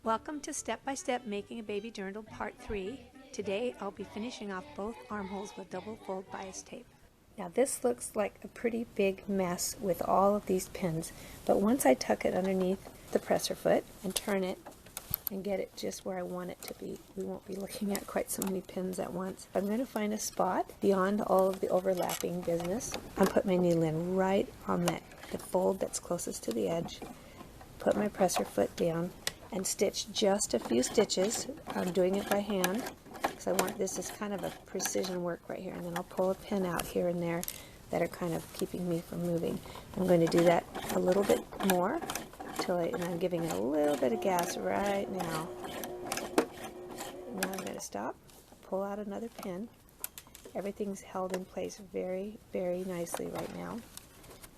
Welcome to Step by Step Making a Baby Dirndl Part 3. Today I'll be finishing off both armholes with double fold bias tape. Now this looks like a pretty big mess with all of these pins, but once I tuck it underneath the presser foot and turn it and get it just where I want it to be, we won't be looking at quite so many pins at once. I'm going to find a spot beyond all of the overlapping business and put my needle in right on the fold that's closest to the edge, put my presser foot down, and stitch just a few stitches. I'm doing it by hand because I want this is kind of a precision work right here, and then I'll pull a pin out here and there that are kind of keeping me from moving. I'm going to do that a little bit more and I'm giving it a little bit of gas right now. Now I'm going to stop, pull out another pin. Everything's held in place very, very nicely right now.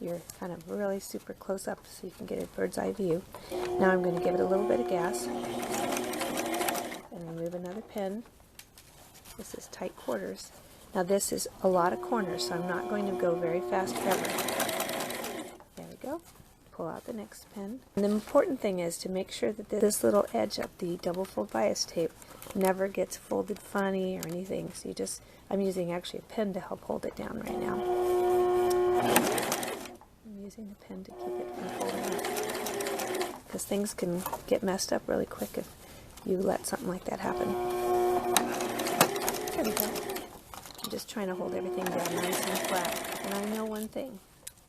You're kind of really super close up so you can get a bird's eye view. Now I'm going to give it a little bit of gas and remove another pin. This is tight quarters. Now this is a lot of corners, so I'm not going to go very fast ever. There we go. Pull out the next pin. And the important thing is to make sure that this little edge of the double fold bias tape never gets folded funny or anything. So I'm using actually a pin to help hold it down right now. Using the pin to keep it from folding up, because things can get messed up really quick if you let something like that happen. There we go. I'm just trying to hold everything down nice and flat. And I know one thing,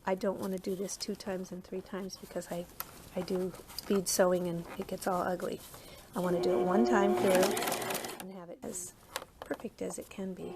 I don't want to do this 2 times and 3 times because I do bead sewing and it gets all ugly. I want to do it 1 time through and have it as perfect as it can be.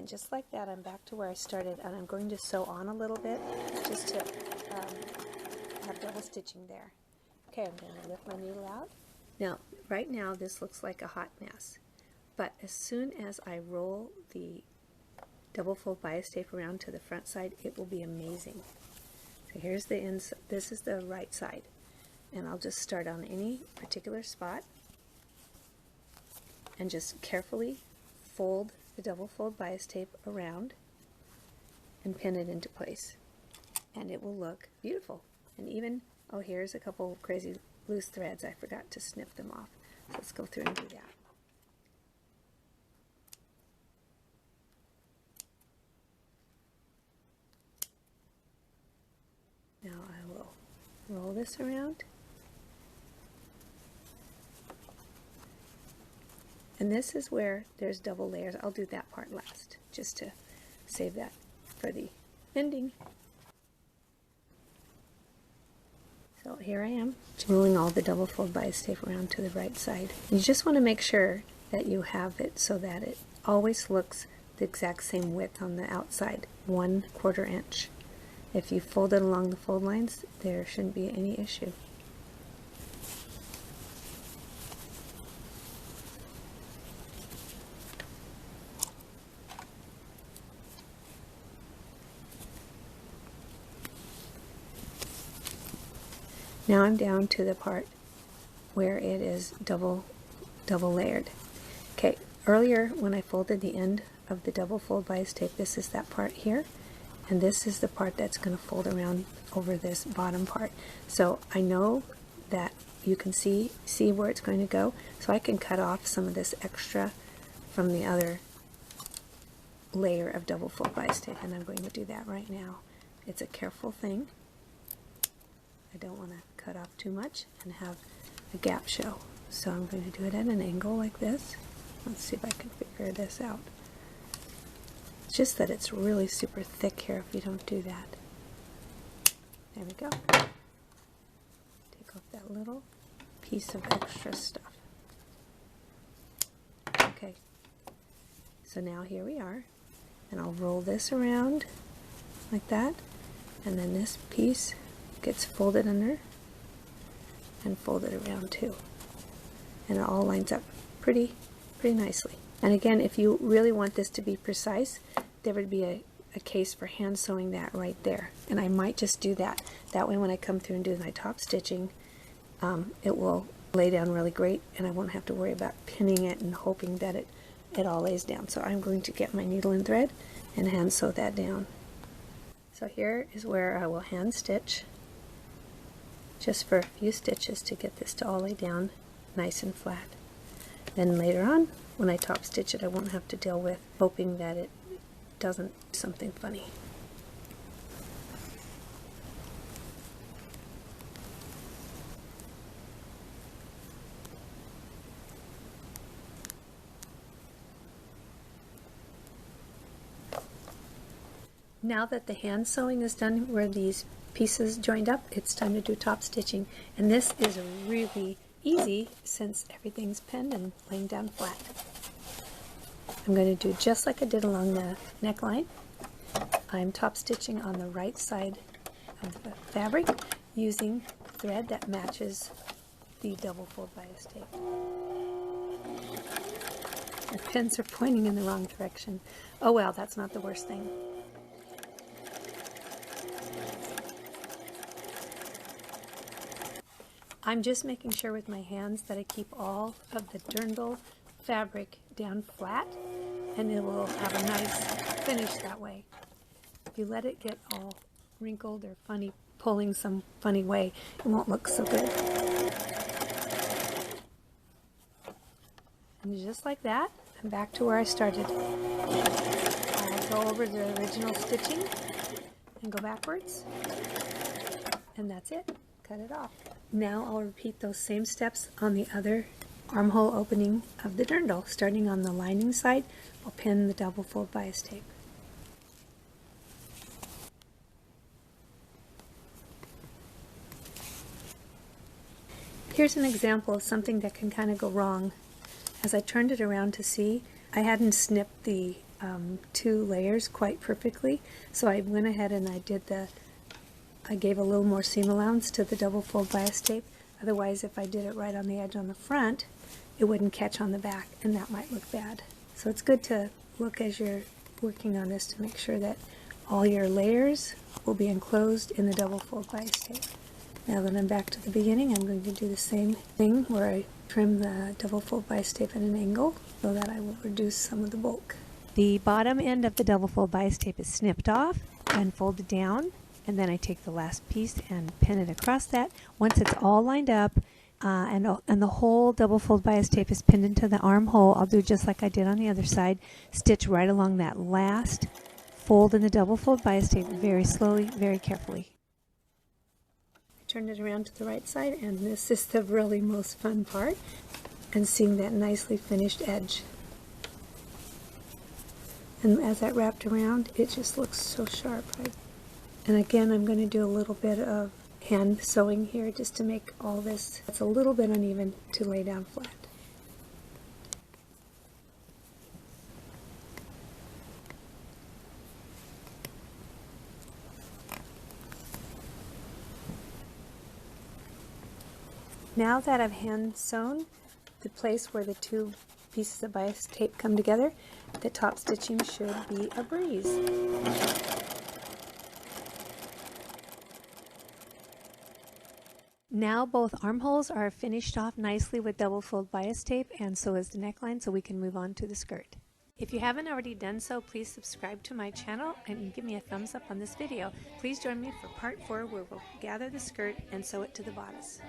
Just like that, I'm back to where I started, and I'm going to sew on a little bit just to have double stitching there. Okay, I'm going to lift my needle out. Now, right now this looks like a hot mess, but as soon as I roll the double fold bias tape around to the front side, it will be amazing. So here's the inside. This is the right side, and I'll just start on any particular spot and just carefully fold the double fold bias tape around and pin it into place, and it will look beautiful. And even, oh, here's a couple crazy loose threads. I forgot to snip them off, so let's go through and do that. Now I will roll this around. And this is where there's double layers. I'll do that part last, just to save that for the ending. So here I am, rolling all the double fold bias tape around to the right side. You just want to make sure that you have it so that it always looks the exact same width on the outside, 1/4 inch. If you fold it along the fold lines, there shouldn't be any issue. Now I'm down to the part where it is double layered. Okay, earlier when I folded the end of the double fold bias tape, this is that part here, and this is the part that's going to fold around over this bottom part. So I know that you can see where it's going to go, so I can cut off some of this extra from the other layer of double fold bias tape, and I'm going to do that right now. It's a careful thing. I don't want to cut off too much and have a gap show. So I'm going to do it at an angle like this. Let's see if I can figure this out. It's just that it's really super thick here if you don't do that. There we go. Take off that little piece of extra stuff. Okay. So now here we are. And I'll roll this around like that. And then this piece gets folded under and folded around too, and it all lines up pretty nicely. And again, if you really want this to be precise, there would be a case for hand sewing that right there. And I might just do that. That way when I come through and do my top stitching, it will lay down really great, and I won't have to worry about pinning it and hoping that it all lays down. So I'm going to get my needle and thread and hand sew that down. So here is where I will hand stitch just for a few stitches to get this to all lay down nice and flat. Then later on, when I top stitch it, I won't have to deal with hoping that it doesn't do something funny. Now that the hand sewing is done where these pieces joined up, it's time to do top stitching. And this is really easy since everything's pinned and laying down flat. I'm going to do just like I did along the neckline. I'm top stitching on the right side of the fabric using thread that matches the double fold bias tape. The pins are pointing in the wrong direction. Oh well, that's not the worst thing. I'm just making sure with my hands that I keep all of the dirndl fabric down flat, and it will have a nice finish that way. If you let it get all wrinkled or funny, pulling some funny way, it won't look so good. And just like that, I'm back to where I started. I'll go over the original stitching and go backwards, and that's it. Cut it off. Now I'll repeat those same steps on the other armhole opening of the dirndl. Starting on the lining side, I'll pin the double fold bias tape. Here's an example of something that can kind of go wrong. As I turned it around to see, I hadn't snipped the two layers quite perfectly, so I went ahead and I gave a little more seam allowance to the double fold bias tape. Otherwise, if I did it right on the edge on the front, it wouldn't catch on the back, and that might look bad. So it's good to look as you're working on this to make sure that all your layers will be enclosed in the double fold bias tape. Now that I'm back to the beginning, I'm going to do the same thing where I trim the double fold bias tape at an angle so that I will reduce some of the bulk. The bottom end of the double fold bias tape is snipped off and folded down. And then I take the last piece and pin it across that. Once it's all lined up and the whole double fold bias tape is pinned into the armhole, I'll do just like I did on the other side. Stitch right along that last fold in the double fold bias tape very slowly, very carefully. I turn it around to the right side, and this is the really most fun part, and seeing that nicely finished edge. And as that wrapped around, it just looks so sharp. And again, I'm going to do a little bit of hand sewing here just to make all this, it's a little bit uneven, to lay down flat. Now that I've hand sewn the place where the two pieces of bias tape come together, the top stitching should be a breeze. Now both armholes are finished off nicely with double fold bias tape, and so is the neckline, so we can move on to the skirt. If you haven't already done so, please subscribe to my channel and give me a thumbs up on this video. Please join me for part 4, where we'll gather the skirt and sew it to the bodice.